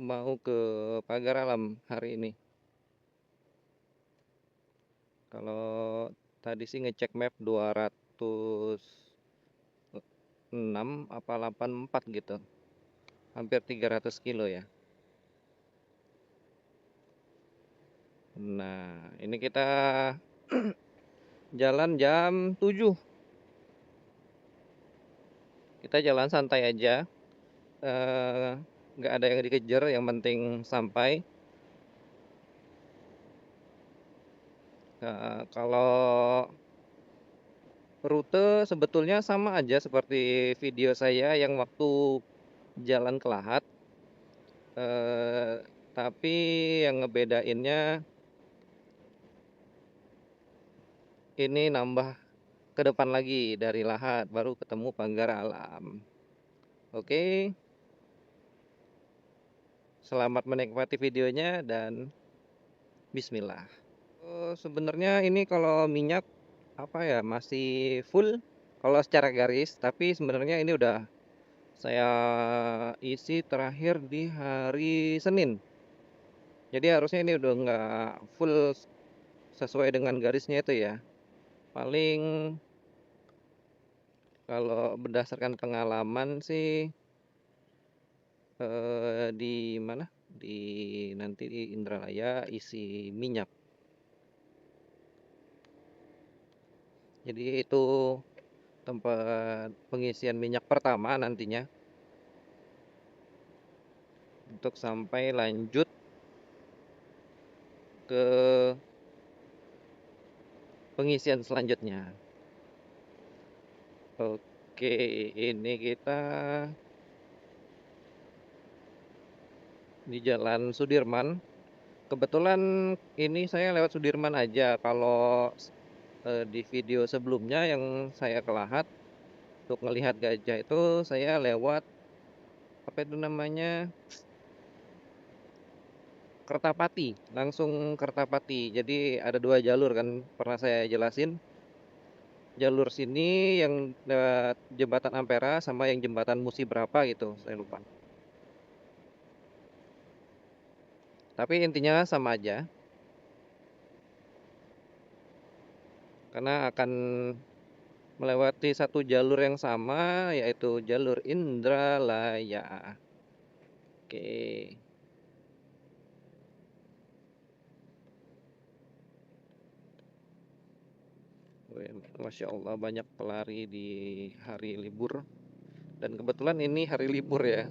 mau ke Pagar Alam hari ini. Kalau tadi sih ngecek map 206 apa 84 gitu. Hampir 300 kilo ya. Nah, ini kita jalan jam 7. Kita jalan santai aja. Eh, nggak ada yang dikejar, yang penting sampai. Kalau rute sebetulnya sama aja seperti video saya yang waktu jalan ke Lahat. Eh, tapi yang ngebedainnya ini nambah ke depan lagi dari Lahat baru ketemu Pagar Alam. Oke, selamat menikmati videonya dan bismillah. Sebenarnya ini kalau minyak apa ya masih full kalau secara garis, tapi sebenarnya ini udah saya isi terakhir di hari Senin. Jadi harusnya ini udah nggak full sesuai dengan garisnya itu ya. Paling kalau berdasarkan pengalaman sih di mana? Di nanti di Indralaya isi minyak. Jadi itu tempat pengisian minyak pertama nantinya untuk sampai lanjut ke pengisian selanjutnya. Oke, ini kita di Jalan Sudirman. Kebetulan ini saya lewat Sudirman aja. Kalau di video sebelumnya yang saya ke Lahat untuk melihat gajah itu saya lewat apa itu namanya Kertapati, langsung Kertapati. Jadi ada dua jalur kan pernah saya jelasin. Jalur sini yang lewat jembatan Ampera sama yang jembatan Musi berapa gitu, saya lupa. Tapi intinya sama aja, karena akan melewati satu jalur yang sama, yaitu jalur Indralaya. Oke. Masya Allah banyak pelari di hari libur. Dan kebetulan ini hari libur ya.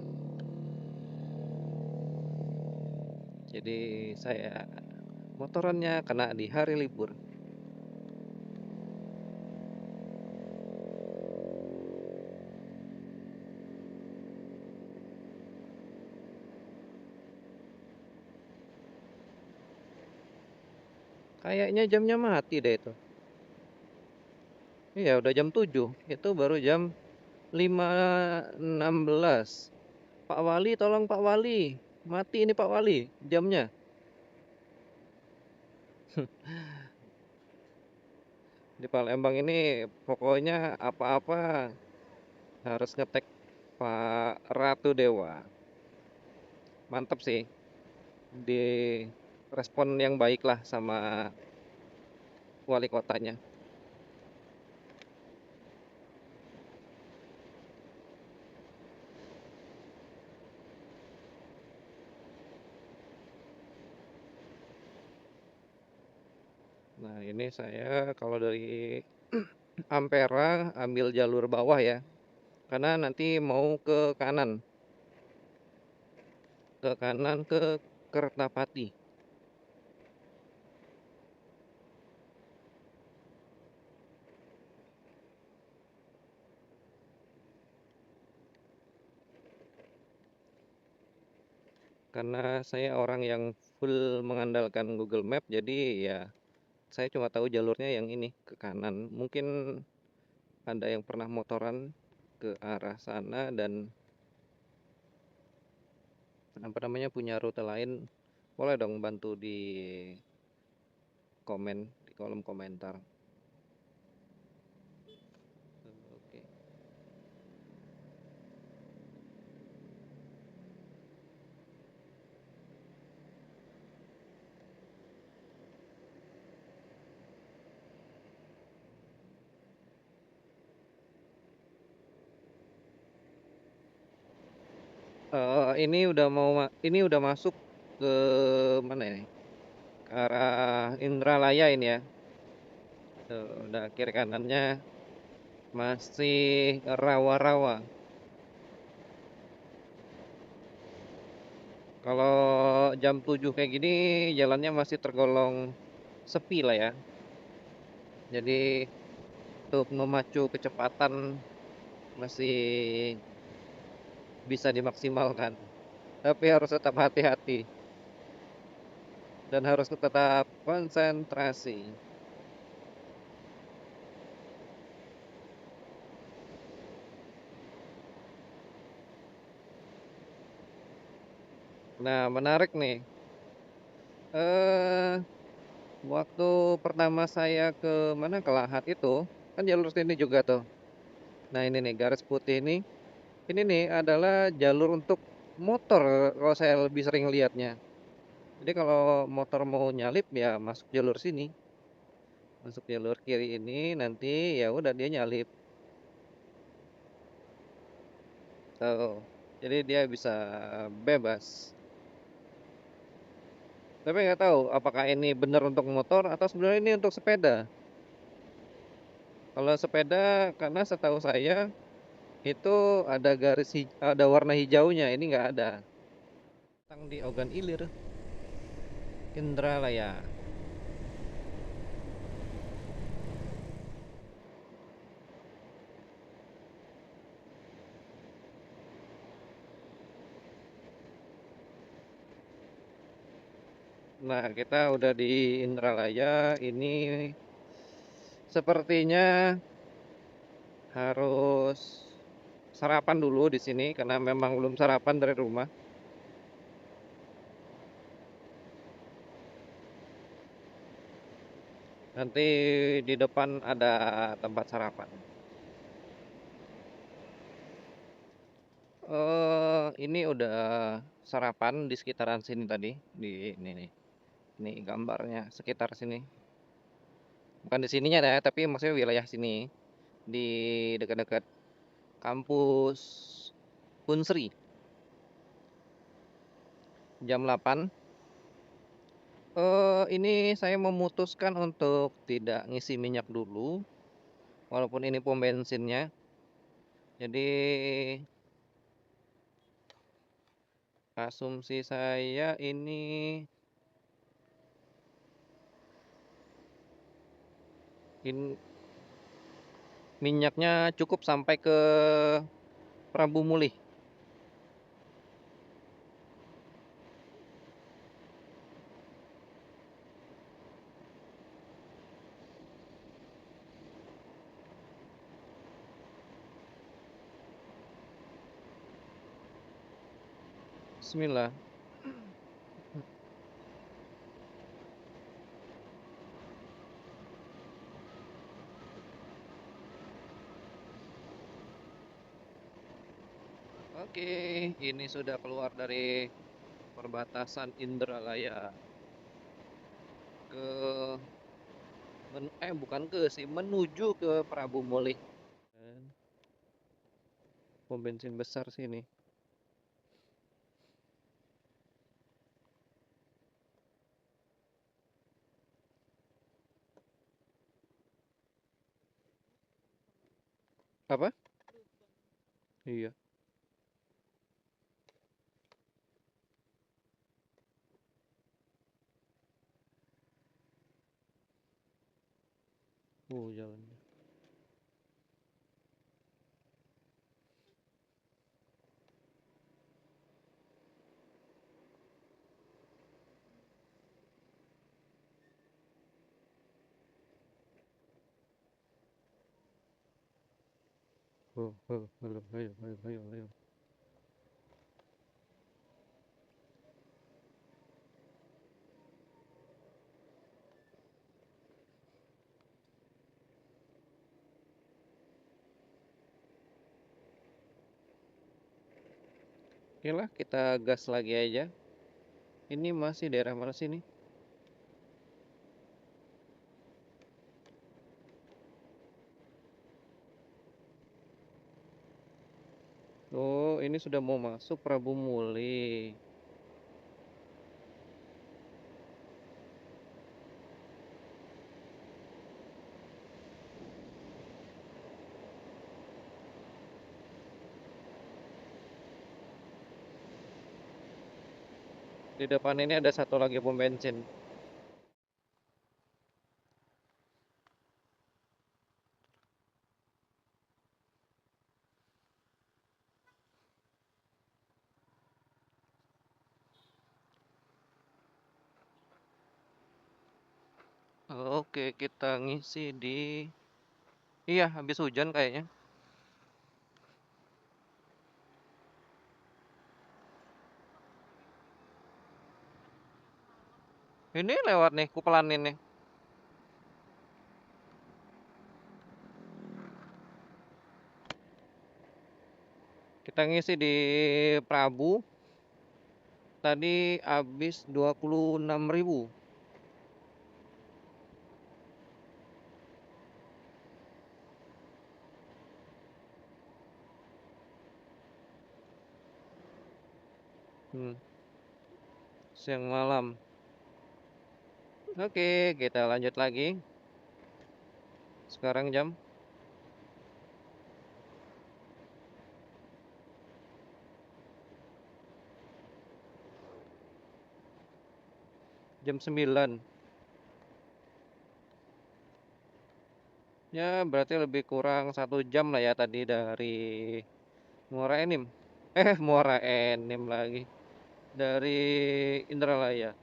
Jadi saya motorannya kena di hari libur. Kayaknya jamnya mati deh itu. Iya udah jam 7. Itu baru jam 5.16. Pak Wali tolong Pak Wali. Mati ini Pak Wali jamnya. Di Palembang ini pokoknya apa-apa harus ngetek Pak Ratu Dewa. Mantap sih. Di respon yang baik lah sama wali kotanya. Nah, ini saya kalau dari Ampera ambil jalur bawah ya. Karena nanti mau ke kanan. Ke kanan ke Kertapati. Karena saya orang yang full mengandalkan Google Map, jadi ya saya cuma tahu jalurnya yang ini ke kanan. Mungkin ada yang pernah motoran ke arah sana dan apa namanya punya rute lain, boleh dong bantu di komen di kolom komentar. Oke. Ini udah masuk ke mana ini? Ke arah Indralaya ini ya. Tuh, udah kiri kanannya masih rawa-rawa. Kalau jam 7 kayak gini jalannya masih tergolong sepi lah ya. Jadi untuk memacu kecepatan masih bisa dimaksimalkan. Tapi harus tetap hati-hati dan harus tetap konsentrasi. Nah, menarik nih. Eh, waktu pertama saya ke mana ke Lahat itu, kan jalur sini juga tuh. Nah, ini nih garis putih ini nih adalah jalur untuk motor kalau saya lebih sering lihatnya. Jadi kalau motor mau nyalip ya masuk jalur sini, masuk jalur kiri ini nanti ya udah dia nyalip. Tuh. Jadi dia bisa bebas. Tapi nggak tahu apakah ini benar untuk motor atau sebenarnya ini untuk sepeda. Kalau sepeda, karena setahu saya itu ada warna hijaunya, ini nggak ada. Tang di Ogan Ilir, Indralaya. Nah, kita udah di Indralaya. Ini sepertinya harus sarapan dulu di sini karena memang belum sarapan dari rumah. Nanti di depan ada tempat sarapan. Ini udah sarapan di sekitaran sini tadi, di ini nih. Ini gambarnya sekitar sini. Bukan di sininya ya, tapi maksudnya wilayah sini. Di dekat-dekat kampus Unsri. Jam 8. Ini saya memutuskan untuk tidak ngisi minyak dulu, walaupun ini pom bensinnya. Jadi asumsi saya ini minyaknya cukup sampai ke Prabu Mulih. Bismillah. Oke, ini sudah keluar dari perbatasan Indralaya ke bukan ke sih, menuju ke Prabu Mulih. Pom bensin besar sini. Apa? Iya. Jalannya. Ayo, ayo, ayo, ayo, ayo. Oke lah, kita gas lagi aja. Ini masih daerah mana sini? Oh, ini sudah mau masuk Prabu Muli. Di depan ini ada satu lagi pom bensin. Oke, kita ngisi di... Iya, habis hujan kayaknya. Ini lewat nih, kupelan ini. Kita ngisi di Prabu. Tadi habis 26.000. Hmm, siang malam. Oke, kita lanjut lagi. Sekarang jam 9. Ya, berarti lebih kurang 1 jam lah ya tadi dari Muara Enim. Muara Enim lagi. Dari Indralaya.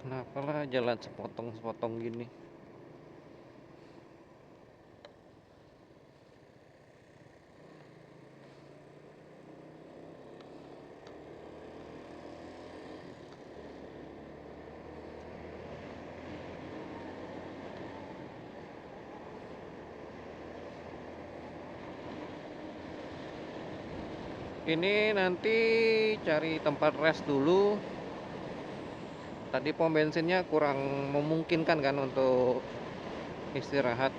Kenapa lah jalan sepotong-sepotong gini? Ini nanti cari tempat rest dulu. Tadi pom bensinnya kurang memungkinkan kan untuk istirahat.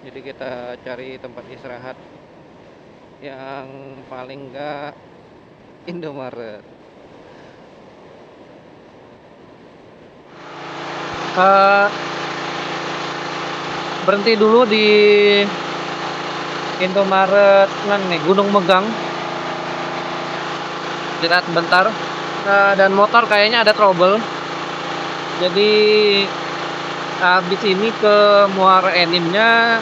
Jadi kita cari tempat istirahat yang paling enggak Indomaret. Eh, berhenti dulu di Indomaret nih Gunung Megang. Istirahat bentar. Dan motor kayaknya ada trouble. Jadi habis ini ke Muara Enimnya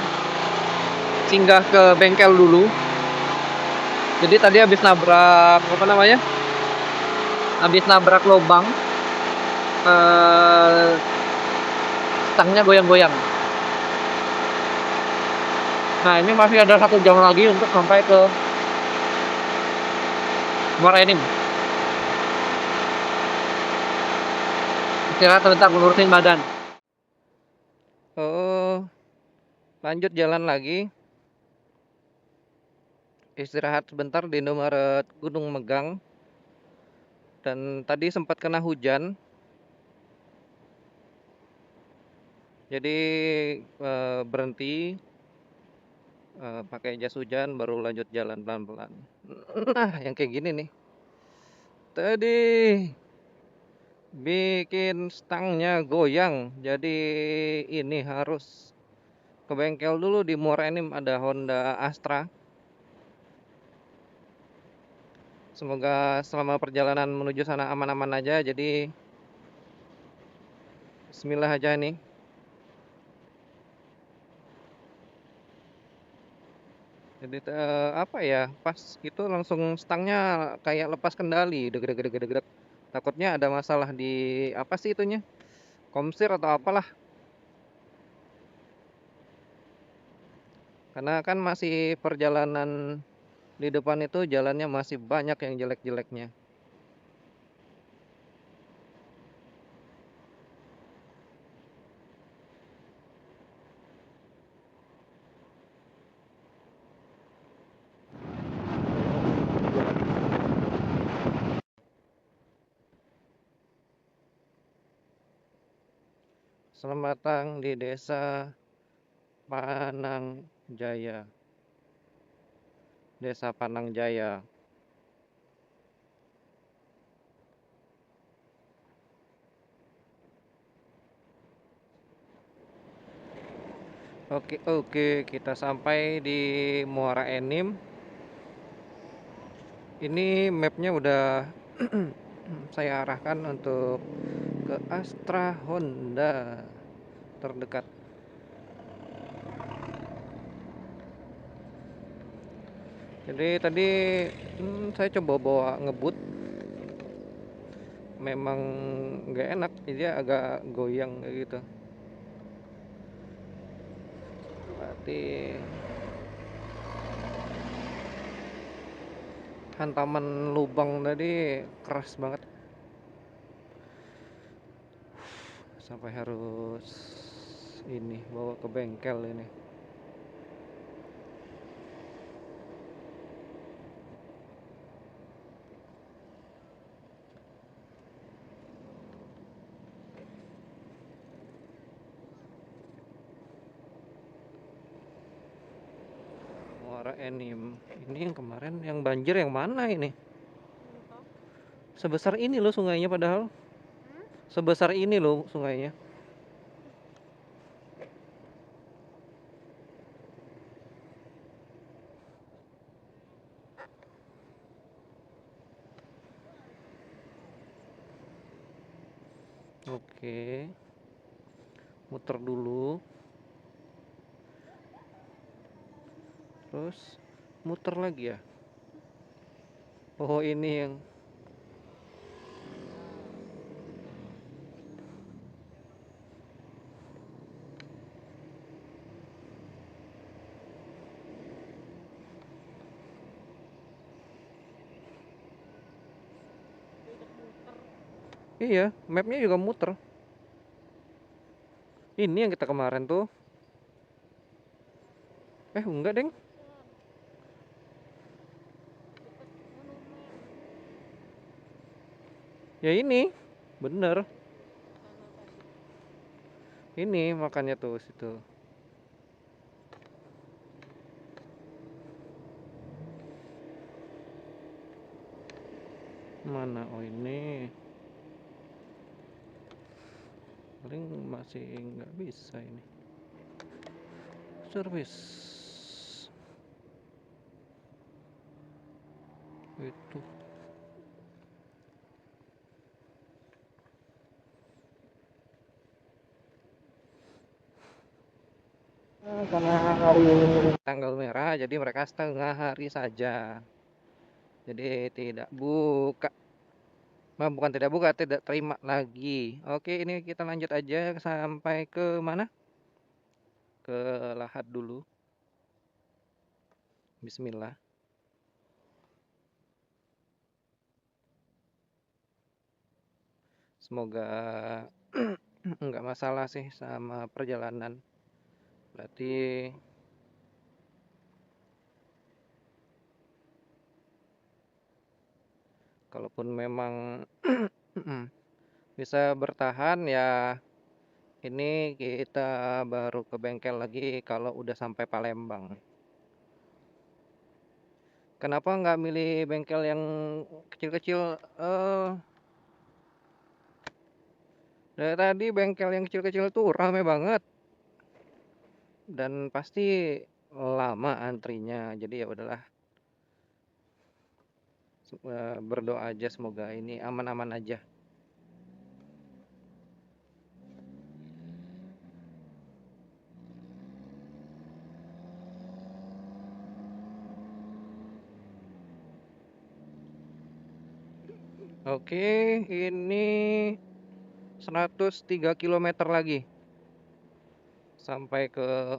singgah ke bengkel dulu. Jadi tadi habis nabrak apa namanya? Habis nabrak lubang. Stangnya goyang-goyang. Nah ini masih ada 1 jam lagi untuk sampai ke Muara Enim. Istirahat sebentar ngurusin badan. Oh, lanjut jalan lagi. Istirahat sebentar di Indomaret Gunung Megang. Dan tadi sempat kena hujan. Jadi berhenti pakai jas hujan baru lanjut jalan pelan-pelan. Nah, yang kayak gini nih. Tadi bikin stangnya goyang. Jadi ini harus ke bengkel dulu di Muara Enim ada Honda Astra. Semoga selama perjalanan menuju sana aman-aman aja. Jadi bismillah aja nih. Jadi apa ya? Pas gitu langsung stangnya kayak lepas kendali, deg-deg. Takutnya ada masalah di apa sih itunya? Komsir atau apalah. Karena kan masih perjalanan di depan itu jalannya masih banyak yang jelek-jeleknya. Selamat datang di Desa Panang Jaya. Desa Panang Jaya. Oke, kita sampai di Muara Enim. Ini mapnya udah saya arahkan untuk ke Astra Honda terdekat. Jadi tadi saya coba bawa ngebut, memang nggak enak, jadi agak goyang kayak gitu. Berarti hantaman lubang tadi keras banget, sampai harus ini bawa ke bengkel ini. Muara Enim. Ini yang kemarin yang banjir yang mana ini? Sebesar ini loh sungainya padahal. Sebesar ini loh sungainya. Oke. Muter dulu. Terus muter lagi ya. Oh, ini yang iya, mapnya juga muter. Ini yang kita kemarin tuh. Enggak, Deng. Ya ini, bener. Ini makanya tuh situ. Mana? Oh, ini. Paling masih nggak bisa ini. Service. Itu. Karena hari ini Tanggal merah, jadi mereka setengah hari saja. Jadi tidak buka. Bukan tidak buka, tidak terima lagi. Oke, ini kita lanjut aja sampai ke mana? Ke Lahat dulu. Bismillah. Semoga nggak masalah sih sama perjalanan. Berarti kalaupun memang bisa bertahan ya, ini kita baru ke bengkel lagi kalau udah sampai Palembang. Kenapa nggak milih bengkel yang kecil-kecil? Dari tadi bengkel yang kecil-kecil tuh rame banget dan pasti lama antrinya. Jadi ya udahlah, berdoa aja semoga ini aman-aman aja. Oke, ini 103 km lagi sampai ke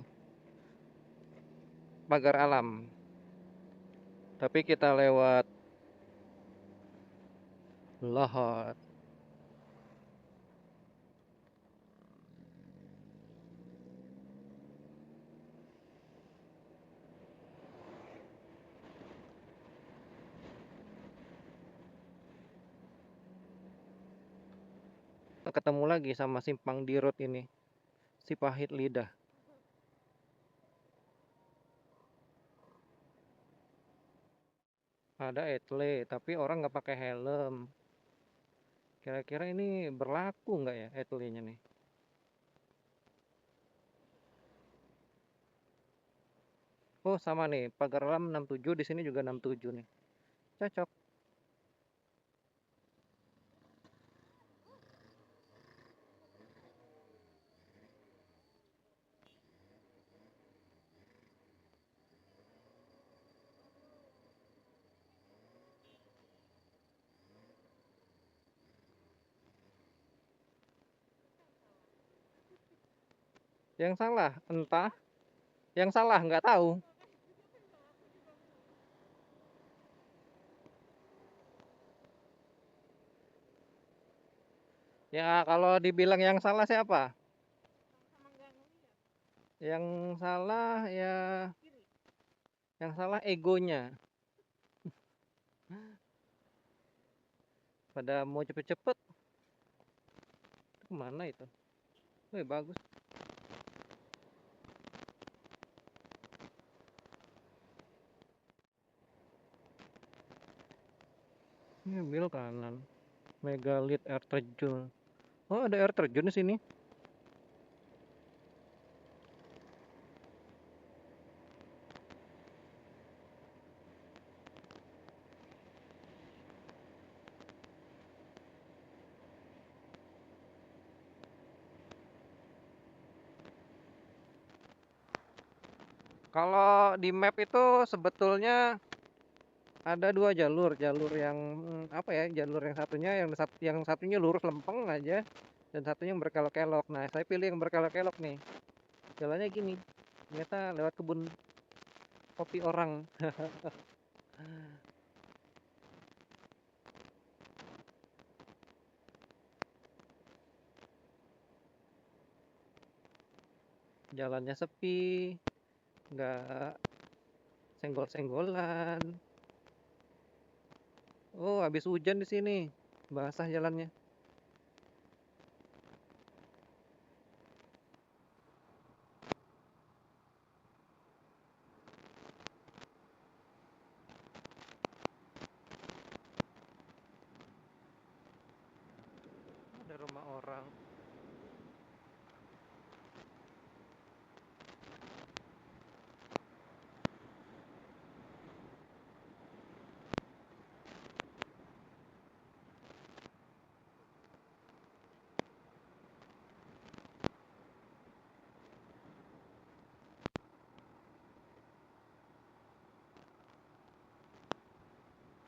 Pagar Alam. Tapi kita lewat Lahat. Kita ketemu lagi sama Simpang Dirut ini. Si pahit lidah. Ada etle, tapi orang nggak pakai helm. Kira-kira ini berlaku nggak ya etlenya nih? Oh, sama nih. Pagar alam 67, di sini juga 67 nih. Cocok. Yang salah, entah. Yang salah, nggak tahu. Ya, kalau dibilang yang salah siapa? Yang salah ya, yang salah egonya. Pada mau cepet-cepet, kemana itu? Wih, bagus. Ini ambil kanan. Megalith air terjun. Oh, ada air terjun di sini. Kalau di map itu sebetulnya ada dua jalur, jalur yang apa ya? Jalur yang satunya yang satunya lurus lempeng aja dan satunya yang berkelok-kelok. Nah, saya pilih yang berkelok-kelok nih. Jalannya gini. Ternyata lewat kebun kopi orang. Jalannya sepi, nggak senggol-senggolan. Oh, habis hujan di sini. Basah jalannya. Ada rumah orang.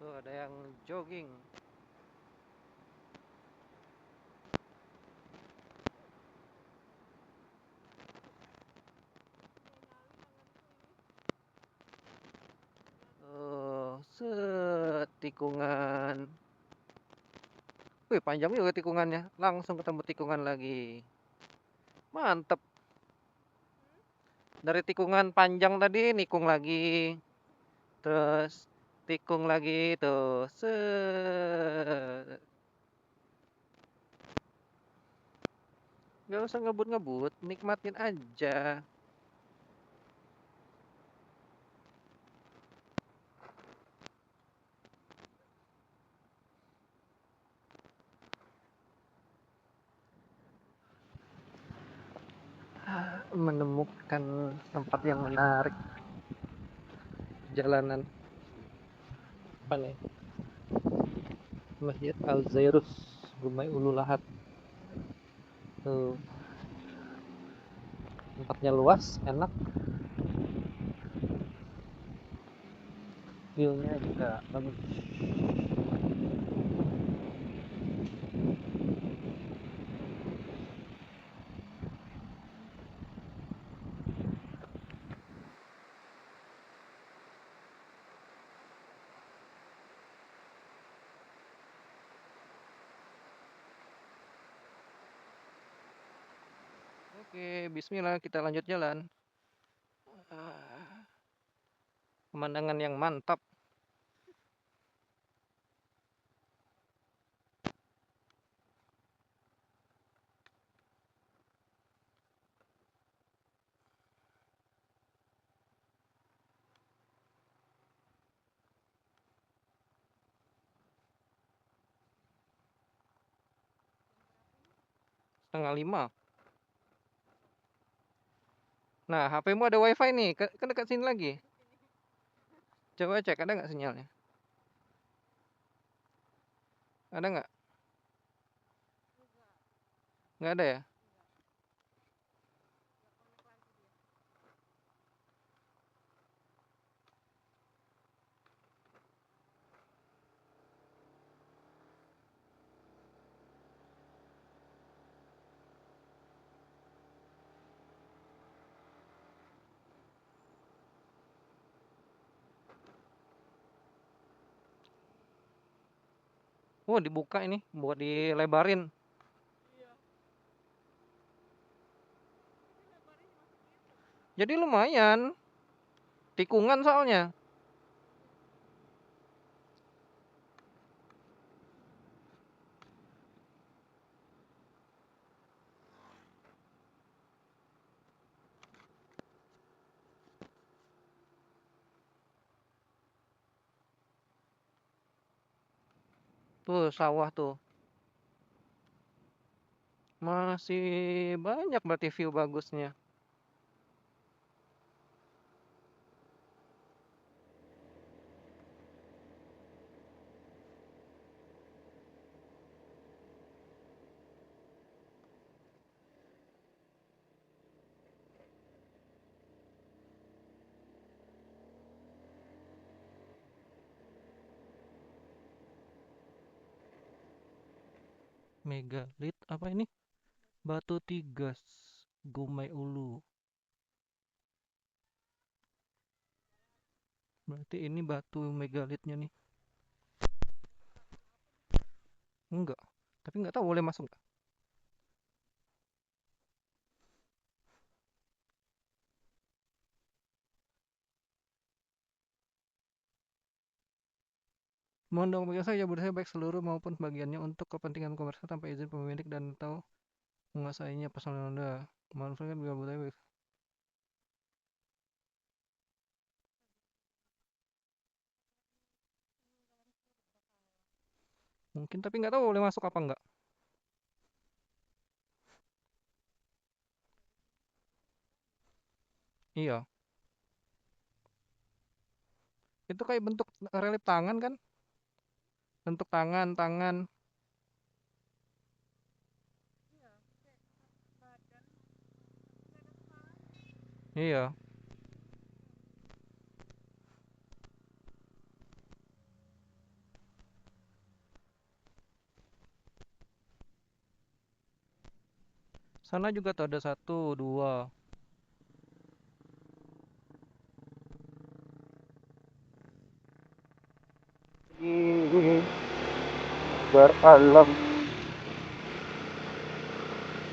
Tuh ada yang jogging. Oh, tikungan. Wih, panjang juga tikungannya. Langsung ketemu tikungan lagi. Mantep. Dari tikungan panjang tadi, nikung lagi. Terus tikung lagi tuh. Gak usah ngebut-ngebut, nikmatin aja. Menemukan tempat yang menarik. Jalanan apa nih? Masjid Al-Zairus, Gumai Ulu Lahat. Tuh, tempatnya luas, enak. View-nya juga bagus. Oke, bismillah kita lanjut jalan. Pemandangan yang mantap. 4:30. Nah, HP-mu ada WiFi nih, ke dekat sini lagi. Coba cek ada nggak sinyalnya? Ada nggak? Nggak ada ya? Oh, dibuka ini, buat dilebarin. Jadi lumayan. Tikungan soalnya. Tuh, sawah tuh. Masih banyak berarti view bagusnya. Megalit apa ini? Batu Tigas, Gumai Ulu. Berarti ini batu megalitnya nih. Enggak. Tapi nggak tahu boleh masuk nggak. Mohon dong bagi saya budaya baik seluruh maupun bagiannya untuk kepentingan komersial tanpa izin pemilik dan atau menguasainya personal Anda. Manfaatkan juga budaya baik. Mungkin tapi nggak tahu boleh masuk apa enggak. Iya. Itu kayak bentuk relief tangan kan? Bentuk tangan, tangan. Iya. Sana juga tuh ada 1, 2. Ini beralam.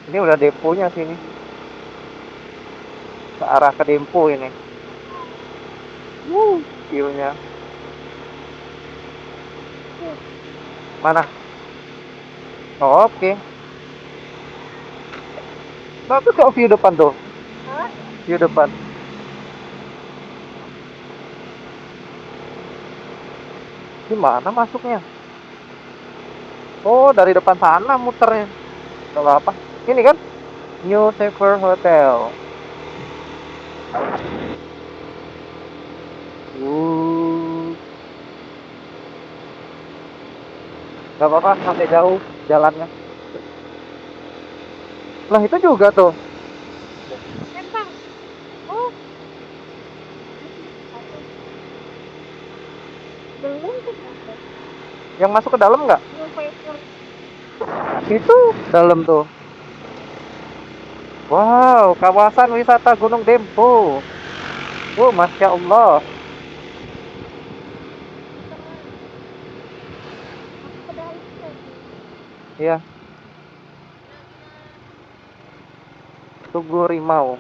Ini udah deponya sini. Ke arah ke depo ini. View-nya. Mana? Oh, oke. Bagus kok view depan tuh. View depan. Gimana masuknya? Oh, dari depan sana muternya. Kalau apa? Ini kan New Saver Hotel. Gak apa-apa, sampai jauh jalannya. Lah itu juga tuh. Yang masuk ke dalam nggak? Itu dalam tuh. Wow, kawasan wisata Gunung Dempo. Oh, masya Allah. Iya, Tugu Rimau.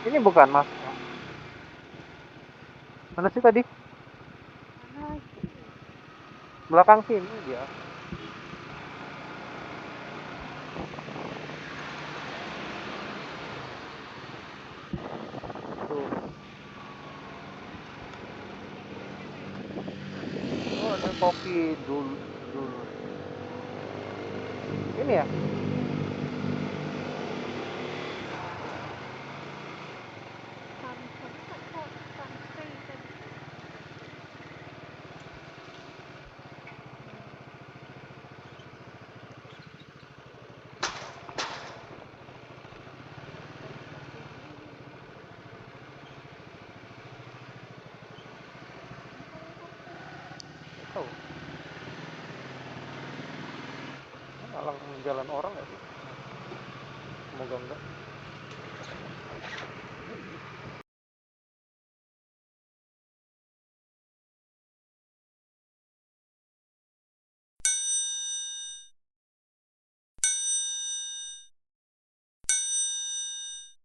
Ini bukan mas. Mana sih tadi? Belakang sini dia. kopi dulu dulu. Ini ya. Tahu. Alam jalan orang nggak sih? Semoga enggak.